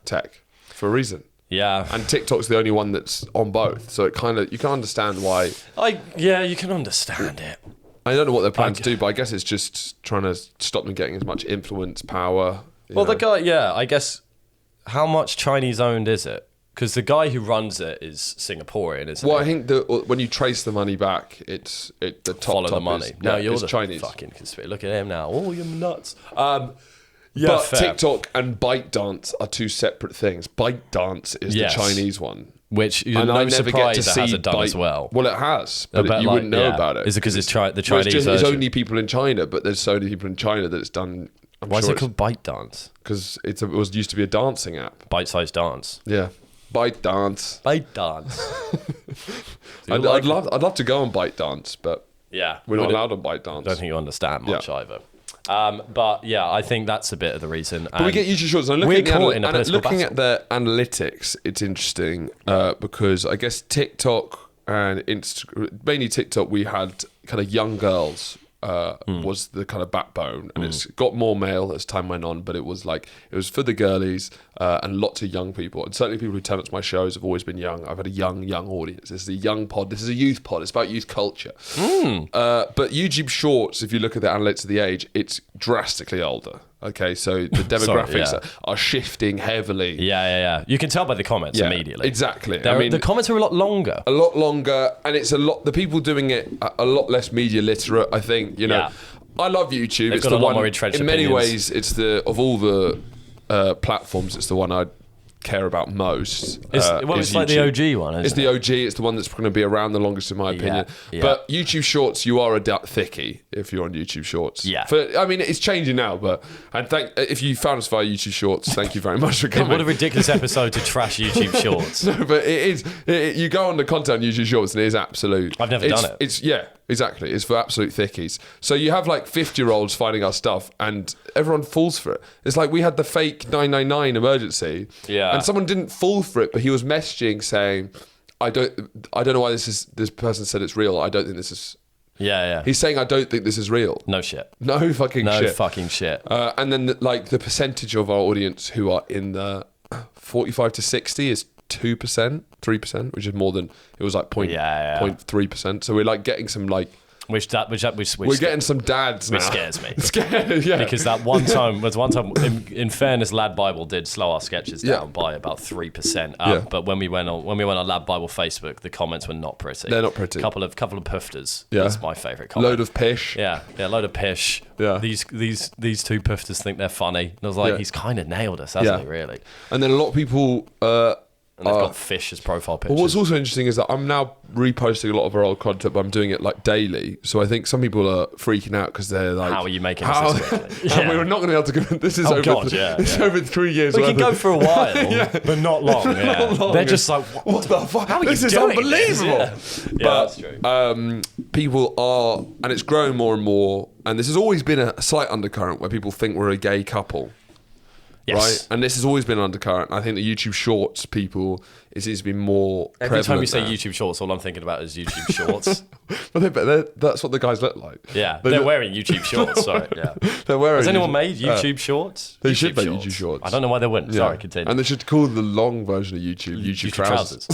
tech for a reason. Yeah. And TikTok's the only one that's on both. So it you can understand why... you can understand it. I don't know what they're planning to do, but I guess it's just trying to stop them getting as much influence, power. The guy, I guess, how much Chinese owned is it? Because the guy who runs it is Singaporean, isn't he? Well, I think when you trace the money back, the top follow the money. No, you're the Chinese. Fucking conspiracy. Look at him now. Oh, you're nuts. But fair. TikTok and ByteDance are two separate things. ByteDance is the Chinese one. Which I never get to see hasn't done as well. Well, it has, but you wouldn't know about it. Is it because it's the Chinese version? It's only people in China, but there's so many people in China that it's done... Why is it called ByteDance? Because it was used to be a dancing app. Bite-sized dance. Yeah. ByteDance. I'd love to go on ByteDance, but we're not allowed on ByteDance. Don't think you understand much either. But I think that's a bit of the reason. But we get YouTube Shorts. And looking at the analytics, it's interesting because I guess TikTok and mainly TikTok, we had kind of young girls. Was the kind of backbone, and it's got more male as time went on, but it was for the girlies and lots of young people, and certainly people who turn up to my shows have always been young. I've had a young audience. This is a young pod. This is a youth pod. It's about youth culture. But YouTube Shorts, if you look at the analytics of the age, it's drastically older. Okay, so the demographics are shifting heavily. Yeah. You can tell by the comments immediately. Exactly. The comments are a lot longer. And it's the people doing it are a lot less media literate, I think. I love YouTube. They've got a lot more entrenched in many ways, it's of all the platforms, it's the one I'd care about most. It's like the OG one, isn't it? It's the OG. It's the one that's going to be around the longest, in my opinion. But YouTube Shorts, you are a thickie if you're on YouTube Shorts. Yeah. It's changing now, if you found us via YouTube Shorts, thank you very much for coming. What a ridiculous episode to trash YouTube Shorts. No, but it is. You go on the content on YouTube Shorts and it is absolute. I've never done it. Exactly. It's for absolute thickies. So you have 50-year-olds finding our stuff and everyone falls for it. It's like we had the fake 999 emergency. Yeah. And someone didn't fall for it, but he was messaging saying, I don't know why this person said it's real. I don't think this is... Yeah. He's saying, I don't think this is real. No shit. No fucking shit. And then the percentage of our audience who are in the 45 to 60 is 2%, 3%, which is more than it was 0.3%. So we're getting some which we're getting some dads now. Which scares me. Scared, yeah. Because that one time in fairness, Lad Bible did slow our sketches down by about 3%. But when we went on Lad Bible Facebook, the comments were not pretty. They're not pretty. Couple of pufters. Yeah. That's my favourite comment. Load of pish. Yeah, load of pish. Yeah. These two pufters think they're funny. And I was like, he's kind of nailed us, hasn't he, really? And then a lot of people And they've got fish as profile pictures. Well, what's also interesting is that I'm now reposting a lot of our old content, but I'm doing it like daily. So I think some people are freaking out because they're like, how are you making this quickly? And we're not going to be able to go. This is over 3 years. We can go for a while, but not long. Not long. They're just like, what the fuck? How are this you is doing unbelievable. This? Yeah. But That's true. People are, and it's growing more and more. And this has always been a slight undercurrent where people think we're a gay couple. Yes. Right, and this has always been an undercurrent. I think the YouTube Shorts people, it seems to be more Every time you say now. YouTube Shorts, all I'm thinking about is YouTube Shorts. But that's what the guys look like. Yeah, they're wearing YouTube Shorts. Sorry, yeah. They're wearing. Has anyone made YouTube Shorts? They should make YouTube Shorts. I don't know why they wouldn't. Yeah. Sorry, continue. And they should call the long version of YouTube Trousers.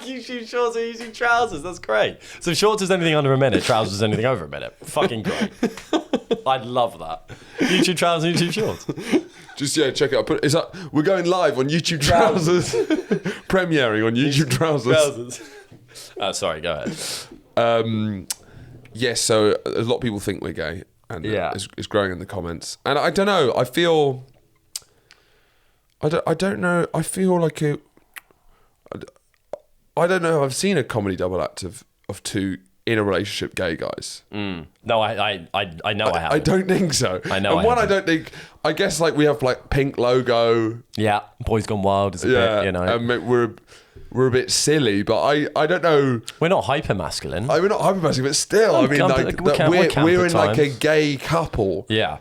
YouTube Shorts are YouTube Trousers. That's great. So Shorts is anything under a minute, Trousers is anything over a minute. Fucking great. I'd love that. YouTube Trousers, YouTube Shorts. Just check it out. We're going live on YouTube Trousers. Premiering on YouTube Trousers. Sorry, go ahead. Yes, so a lot of people think we're gay, and it's growing in the comments. And I don't know. I feel. I don't know. I feel like it. I don't know. I've seen a comedy double act of two in a relationship gay guys. No, I know I haven't. I don't think so. I know. And one, I don't think. I guess like we have like pink logo. Yeah, Boys Gone Wild is a bit, you know. And we're a bit silly, but I don't know. We're not hyper masculine. We're not hyper masculine, but still, I mean, like we're in like a gay couple. Yeah.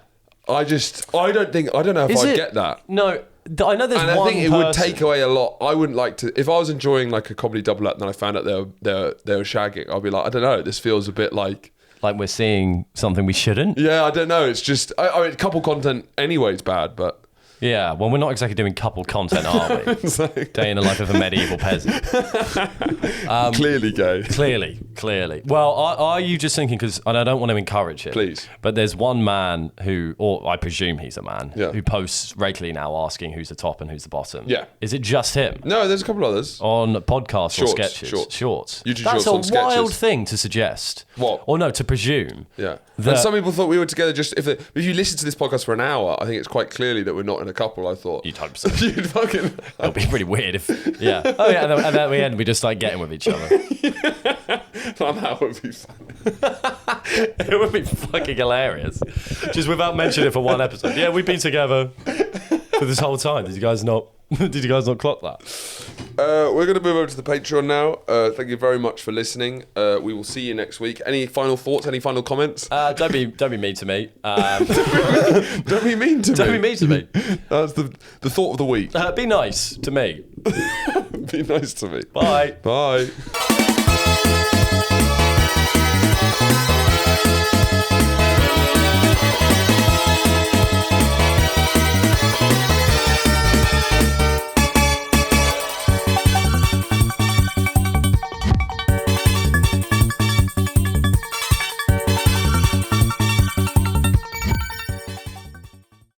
I don't know if I get that. No. I know there's one I think it person. would take away a lot. I wouldn't like to. If I was enjoying like a comedy double act and then I found out they were shagging, I'd be like, I don't know. This feels a bit like we're seeing something we shouldn't. Yeah, I don't know. It's just I mean, couple content anyway is bad, but. Yeah, well, we're not exactly doing couple content, are we? Day in the life of a medieval peasant. Clearly gay. Clearly. Well, are you just thinking, because I don't want to encourage it, please, but there's one man who, or I presume he's a man, who posts regularly now asking who's the top and who's the bottom. Yeah. Is it just him? No, there's a couple others. On podcasts or sketches? Shorts. YouTube That's shorts a wild thing to suggest. What? Or no, to presume. Yeah. And some people thought we were together just... If you listen to this podcast for an hour, I think it's quite clearly that we're not in a couple, I thought. You'd hope so. You'd fucking... It'll be pretty weird if... Yeah. Oh, yeah, and then at the end, we just start getting with each other. That would be fun. It would be fucking hilarious. Just without mentioning it for one episode. Yeah, we've been together for this whole time. Did you guys not clock that? We're going to move over to the Patreon now. Thank you very much for listening. We will see you next week. Any final thoughts? Any final comments? Don't be mean to me. Don't be mean to me. Don't be mean to me. That's the thought of the week. Be nice to me. Be nice to me. Bye. Bye.